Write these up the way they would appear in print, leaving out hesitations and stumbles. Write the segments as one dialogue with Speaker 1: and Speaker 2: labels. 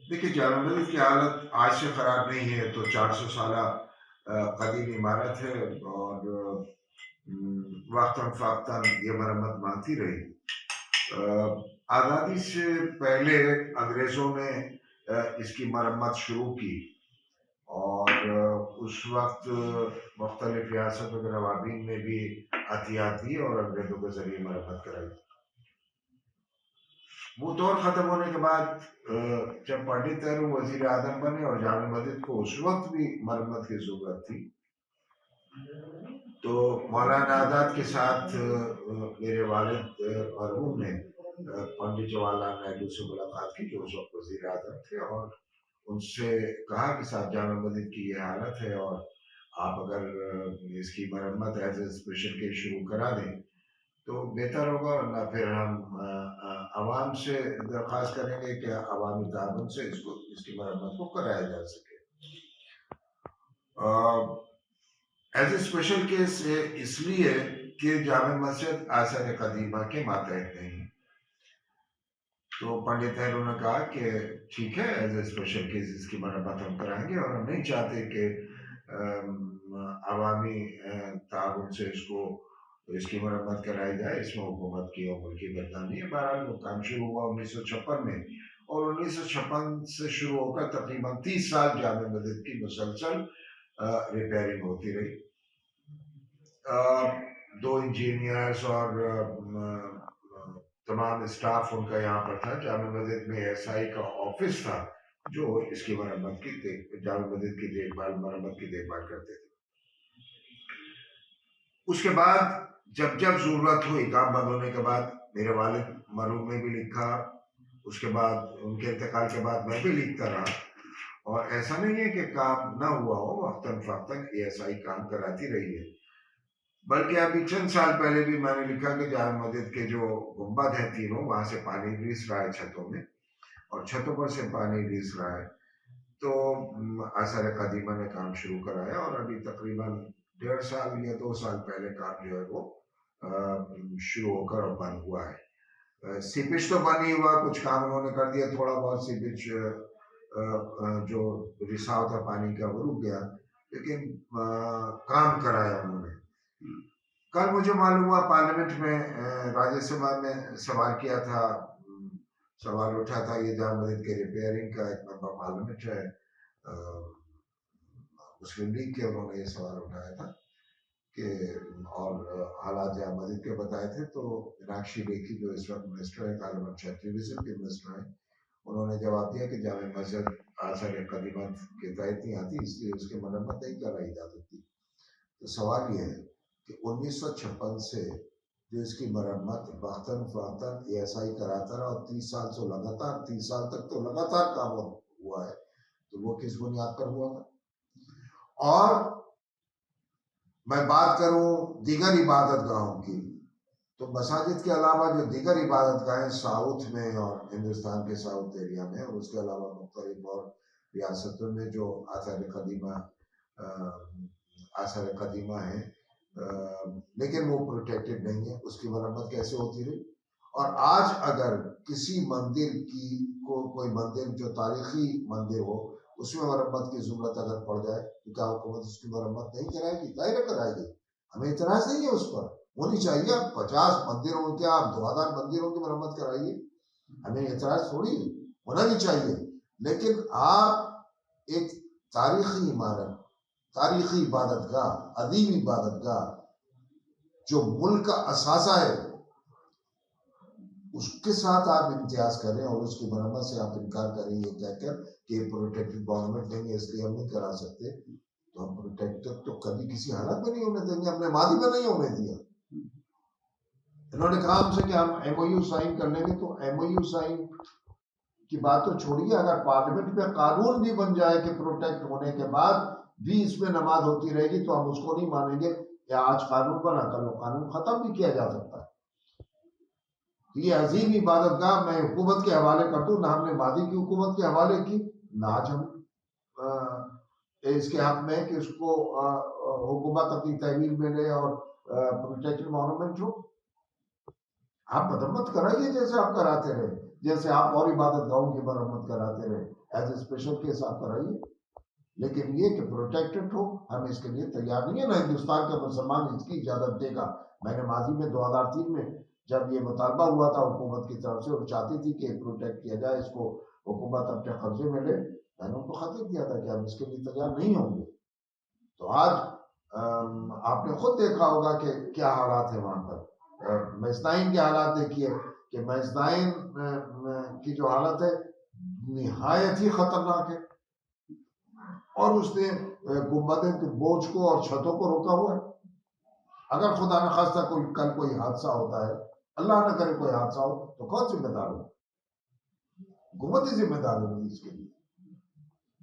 Speaker 1: دیکھیے جامع مسجد کی حالت آج سے خراب نہیں ہے، تو 400 سالہ قدیم عمارت ہے، اور وقتاً فوقتاً یہ مرمت مانگتی رہی۔ آزادی سے پہلے انگریزوں نے اس کی مرمت شروع کی، اور اس وقت مختلف ریاستوں کے نوابین نے بھی عطیات دی اور انگریزوں کے ذریعے مرمت کرائی۔ وہ دور ختم ہونے کے بعد جب پنڈت نہرو وزیر اعظم بنے اور جامع مسجد کو اس وقت بھی مرمت کی ضرورت تھی، تو مولانا آزاد کے ساتھ میرے والد مرحوم نے پنڈت جواہر لال نہرو سے ملاقات کی، جو اس وقت وزیر اعظم تھے، اور ان سے کہا کہ صاحب جامع مسجد کی یہ حالت ہے، اور آپ اگر اس کی مرمت ایز اے اسپیشل کیس شروع کرا دیں تو بہتر ہوگا، ورنہ پھر ہم عوام سے درخواست کریں گے کہ عوامی تعاون سے اس کی مرمت کو کرایا جا سکے۔ ایز اے اسپیشل کیس اس لیے کہ جامع مسجد آثار قدیمہ کے ماتحت نہیں، تو پنڈت نہرو نے کہا کہ ٹھیک ہے، ایز اے اسپیشل کیس اس کی مرمت ہم کرائیں گے، اور ہم نہیں چاہتے کہ عوامی تعاون سے اس کی مرمت کرائی جائے، اس میں حکومت کی اور ملکی بدنامی ہے۔ بہرحال وہ کام شروع ہوا 1956 میں، اور 1956 سے شروع ہو کر تقریباً 30 سال جامع مسجد کی مسلسل ریپیئرنگ ہوتی رہی۔ دو انجینئرز اور تمام اسٹاف ان کا یہاں پر تھا۔ جامع مسجد میں ایس آئی کا آفس تھا جو اس کی مرمت کی جامع مسجد کی دیکھ بھال مرمت کی دیکھ بھال کرتے تھے۔ اس کے بعد جب ضرورت ہوئی، کام بند ہونے کے بعد میرے والد مرحوم نے بھی لکھا، اس کے بعد ان کے انتقال کے بعد میں بھی لکھتا رہا، اور ایسا نہیں ہے کہ کام نہ ہوا ہو، وقتاً فوقتاً ایس آئی کام کراتی رہی ہے۔ بلکہ ابھی چند سال پہلے بھی میں نے لکھا کہ جامع مسجد کے جو گنبد ہیں تینوں، وہاں سے پانی ریس رہا ہے چھتوں میں، اور چھتوں پر سے پانی ریس رہا ہے، تو آثار قدیمہ نے کام شروع کرایا، اور ابھی تقریباً 1.5 سال یا 2 سال پہلے کام جو ہے وہ شروع ہو کر بند ہوا ہے۔ سیپیج تو بند ہی ہوا، کچھ کام انہوں نے کر دیا، تھوڑا بہت سیپیج جو رساؤ تھا پانی کا وہ رک گیا، لیکن کام کرایا انہوں نے۔ کل مجھے معلوم ہوا پارلیمنٹ میں راجیہ سبھا میں سوال کیا تھا، سوال اٹھا تھا، یہ جامع مسجد کے ریپیئرنگ کا ایک ممبر پارلیمنٹ ہے مسلم لیگ کے، انہوں نے یہ سوال اٹھایا تھا کہ اور حالات جامع مسجد کے بتائے تھے، تو میناکشی لیکھی جو اس وقت منسٹر ہے، پارلیمنٹ ٹوریزم کے منسٹر ہیں، انہوں نے جواب دیا کہ جامع مسجد آثار قدیمہ کے تحت نہیں آتی، اس لیے اس کی مرمت نہیں کرائی جا سکتی۔ تو سوال یہ ہے کہ 1956 سے جو اس کی مرمت وقتاً فوقتاً ایس آئی کراتا رہا، اور 30 سال سے لگاتار 30 سال تک تو لگاتار کام ہوا ہے، تو وہ کس بنیاد پر ہوا تھا؟ اور میں بات کروں دیگر عبادت گاہوں کی، تو مساجد کے علاوہ جو دیگر عبادت گاہیں ساؤتھ میں اور ہندوستان کے ساؤتھ ایریا میں، اور اس کے علاوہ مختلف اور ریاستوں میں جو آثار قدیمہ ہیں، لیکن وہ پروٹیکٹڈ نہیں ہے، اس کی مرمت کیسے ہوتی رہی؟ اور آج اگر کسی مندر کی کوئی مندر جو تاریخی مندر ہو، اس میں مرمت کی ضرورت اگر پڑ جائے تو کیا حکومت اس کی مرمت نہیں کرائے گی؟ ظاہر کرائے گی، ہمیں اعتراض نہیں ہے اس پر، ہونی چاہیے۔ آپ 50 مندروں کی، آپ 2000 مندروں کی مرمت کرائیے، ہمیں اعتراض تھوڑی ہے، ہونا نہیں چاہیے، لیکن آپ ایک تاریخی عمارت، تاریخی عبادت گاہ، عظیم عبادت گاہ جو ملک کا اثاثہ ہے، اس کے ساتھ آپ امتیاز کریں اور اس کی مرمت سے آپ انکار کریں یہ کہہ کر کہ پروٹیکٹڈ گورنمنٹ نہیں ہے اس لیے ہم نہیں کرا سکتے، تو ہم پروٹیکٹڈ تو کبھی کسی حالت میں نہیں ہونے دیں گے، ہم نے ماضی میں نہیں ہونے دیا۔ انہوں نے کہا ہم سے کہ ہم ایم او یو سائن کر لیں گے، تو ایم او یو سائن کی بات تو چھوڑیے، اگر پارلیمنٹ میں قانون بھی بن جائے کہ پروٹیکٹ ہونے کے بعد بھی اس میں نماز ہوتی رہے گی، تو ہم اس کو نہیں مانیں گے، یا آج قانون بنا کل وہ قانون ختم بھی کیا جا سکتا ہے۔ یہ عظیم عبادت گاہ میں حکومت کے حوالے کر دوں، نہ ہم نے ماضی کی حکومت کے حوالے کی، نہ آج ہم اس کے حق میں کہ اس کو حکومت اپنی تحویل میں لے اور پروٹیکٹڈ مانومنٹ ہو۔ آپ مذمت کرائیے جیسے آپ کراتے رہے،
Speaker 2: جیسے آپ اور عبادت گاہوں کی مرمت کراتے رہے، ایز اے اسپیشل کیس آپ کرائیے، لیکن یہ کہ پروٹیکٹڈ ہو، ہم اس کے لیے تیار نہیں ہے، نہ ہندوستان کا مسلمان اس کی اجازت دے گا۔ میں نے ماضی میں 2003 میں جب یہ مطالبہ ہوا تھا حکومت کی طرف سے، اور چاہتی تھی کہ پروٹیکٹ کیا جائے اس کو، حکومت اپنے قبضے میں لے، میں نے ان کو خط دیا تھا کہ ہم اس کے لیے تیار نہیں ہوں گے۔ تو آج آپ نے خود دیکھا ہوگا کہ کیا حالات ہیں وہاں پر۔ میزنائن کے حالات دیکھیے کہ میزنائن کی جو حالت ہے نہایت ہی خطرناک ہے، اور اس نے گنبدوں کے بوجھ کو اور چھتوں کو روکا ہوا ہے۔ اگر خدا نخواستہ کل کوئی حادثہ ہوتا ہے، اللہ نہ کرے کوئی حادثہ ہو، تو کون ذمہ دار ہو؟ حکومت ہی ذمہ دار ہوگی اس کے لیے۔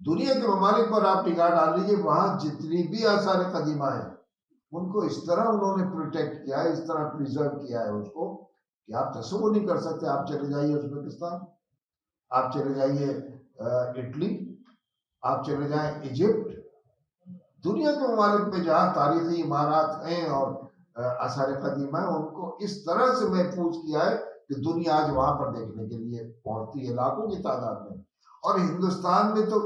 Speaker 2: دنیا کے ممالک پر آپ نگاہ ڈال لیجیے، وہاں جتنی بھی آثار قدیمہ ہیں ان کو اس طرح انہوں نے پروٹیکٹ کیا ہے، اس طرح پریزرو کیا ہے اس کو، کہ آپ تصور نہیں کر سکتے۔ آپ چلے جائیے ازبکستان، آپ چلے جائیے اٹلی، آپ چلے جائیں ایجپٹ، دنیا کے ممالک میں جہاں تاریخی عمارات ہیں اور آثار قدیمہ ہیں، ان کو اس طرح سے محفوظ کیا ہے کہ دنیا آج وہاں پر دیکھنے کے لیے پہنچتی ہے لاکھوں کی تعداد میں۔ اور ہندوستان میں تو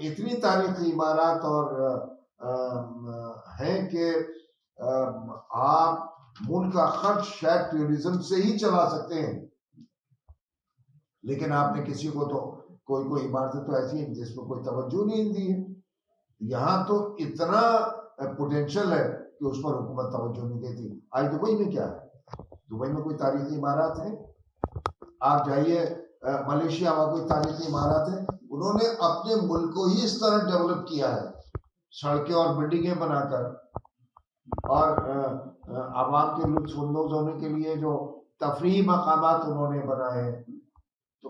Speaker 2: اتنی تاریخی عمارات اور ہیں کہ آپ ملک کا خرچ شاید ٹورزم سے ہی چلا سکتے ہیں، لیکن آپ نے کسی کو تو کوئی عمارتیں تو ایسی ہیں جس پہ کوئی توجہ نہیں دی ہے۔ یہاں تو اتنا پوٹینشل ہے کہ اس پر حکومت توجہ نہیں دیتی۔ آج دبئی میں کیا ہے؟ دبئی میں کوئی تاریخی عمارات ہیں؟ آپ جائیے ملیشیا میں کوئی تاریخی عمارات ہیں؟ انہوں نے اپنے ملک کو ہی اس طرح ڈیولپ کیا ہے، سڑکیں اور بلڈنگیں بنا کر، اور عوام کے لطف اندوز ہونے کے لیے جو تفریحی مقامات انہوں نے بنائے ہیں، تو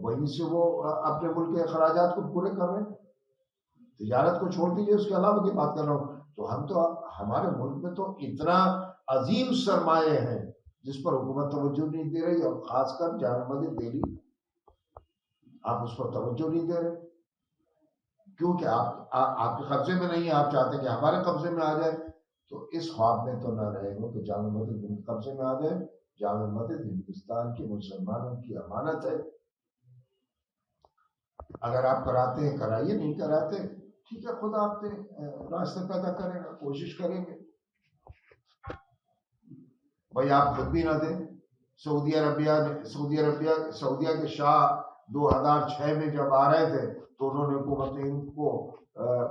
Speaker 2: وہیں سے وہ اپنے ملک کے اخراجات کو پورے کر رہے ہیں۔ تجارت کو چھوڑ دیجیے، اس کے علاوہ کی بات کر رہا ہوں، تو ہمارے ملک میں تو اتنا عظیم سرمایہ ہیں جس پر حکومت توجہ نہیں دے رہی، اور خاص کر جامع مسجد دہلی، آپ اس پر توجہ نہیں دے رہے کیونکہ آپ کے قبضے میں نہیں ہے۔ آپ چاہتے ہیں کہ ہمارے قبضے میں آ جائے، تو اس خواب میں تو نہ رہے گا کہ جامع مسجد قبضے میں آ جائے۔ جامع مسجد ہندوستان کے مسلمانوں کی امانت ہے، اگر آپ کراتے ہیں کرائیے، نہیں کراتے ٹھیک ہے، خدا آپ نے راستہ پیدا کرے گا، کوشش کریں گے۔ بھائی آپ خود بھی نہ دیں۔ سعودیہ کے شاہ 2006 میں جب آ رہے تھے تو انہوں نے حکومت ہند کو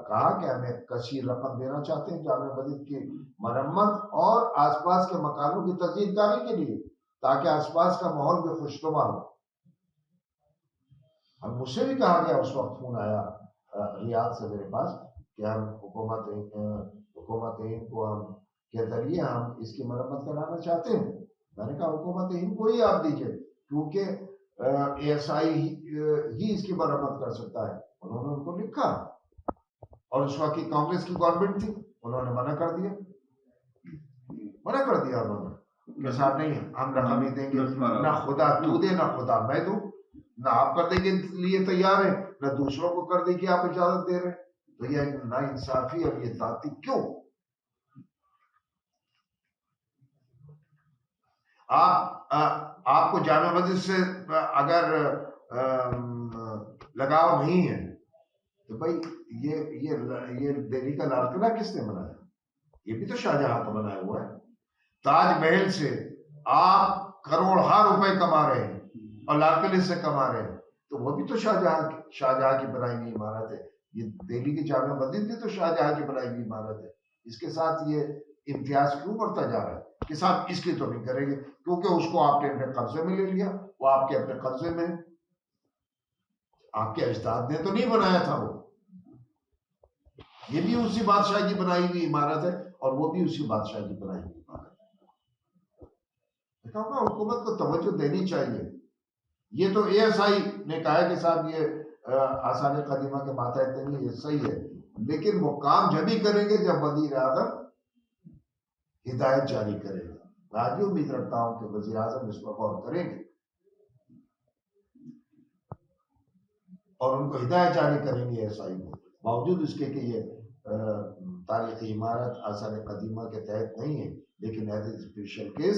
Speaker 2: کہا کہ ہمیں کثیر رقم دینا چاہتے ہیں جامع مسجد کی مرمت اور آس پاس کے مکانوں کی تزئین کاری کے لیے، تاکہ آس پاس کا ماحول بھی خوشنما ہو۔ ہم مجھ سے بھی کہا گیا، اس وقت فون آیا ریاض سے میرے پاس کہ ہم حکومت ہند کو ہم کے ذریعے ہم اس کی مرمت کرانا چاہتے ہیں۔ میں نے کہا حکومت ہند کو ہی آپ دیجئے، کیونکہ ASI ہی اس کی مرمت کر سکتا ہے۔ انہوں نے ان کو لکھا، اور اس وقت کی کانگریس کی گورنمنٹ تھی، انہوں نے منع کر دیا انہوں نے کہ صاحب نہیں، ہم رقم نہیں دیں گے، نہ خدا تو دے، نہ خدا میں دوں، نہ آپ کرنے کے لیے تیار ہیں، نہ دوسروں کو کرنے کی آپ اجازت دے رہے ہیں۔ تو یہ نا انصافی اور یہ ذاتی کیوں؟ آپ کو جامع مسجد سے اگر لگاؤ نہیں ہے تو بھائی یہ دہلی کا لال قلعہ کس نے بنایا؟ یہ بھی تو شاہجہاں کا بنایا ہوا ہے۔ تاج محل سے آپ کروڑہا روپے کما رہے ہیں اور لال قلعے سے کما رہے ہیں، تو وہ بھی تو شاہجہاں کی بنائی ہوئی عمارت ہے۔ یہ دہلی کی جامع مسجد بھی تو شاہجہاں کی بنائی ہوئی عمارت ہے۔ اس کے ساتھ یہ امتیاز کیوں بڑھتا جا رہا ہے کہ صاحب اس کی تو نہیں کریں گے، کیونکہ اس کو آپ نے اپنے قبضے میں لے لیا، وہ آپ کے اپنے قبضے میں، آپ کے اجداد نے تو نہیں بنایا تھا وہ۔ یہ بھی اسی بادشاہ کی بنائی ہوئی عمارت ہے، اور وہ بھی اسی بادشاہ کی بنائی ہوئی عمارت ہے۔ حکومت کو توجہ دینی چاہیے۔ یہ تو ASI نے کہا کہ صاحب یہ آثار قدیمہ کے ماتحت نہیں ہے، یہ صحیح ہے، لیکن وہ کام جب ہی کریں گے جب وزیر اعظم ہدایت جاری کرے گا۔ میں آج بھی امید رکھتا ہوں کہ وزیر اعظم اس پر غور کریں گے اور ان کو ہدایت جاری کریں گے ASI کو، باوجود اس کے کہ یہ تاریخی عمارت آثار قدیمہ کے تحت نہیں ہے، لیکن ایز اے اسپیشل کیس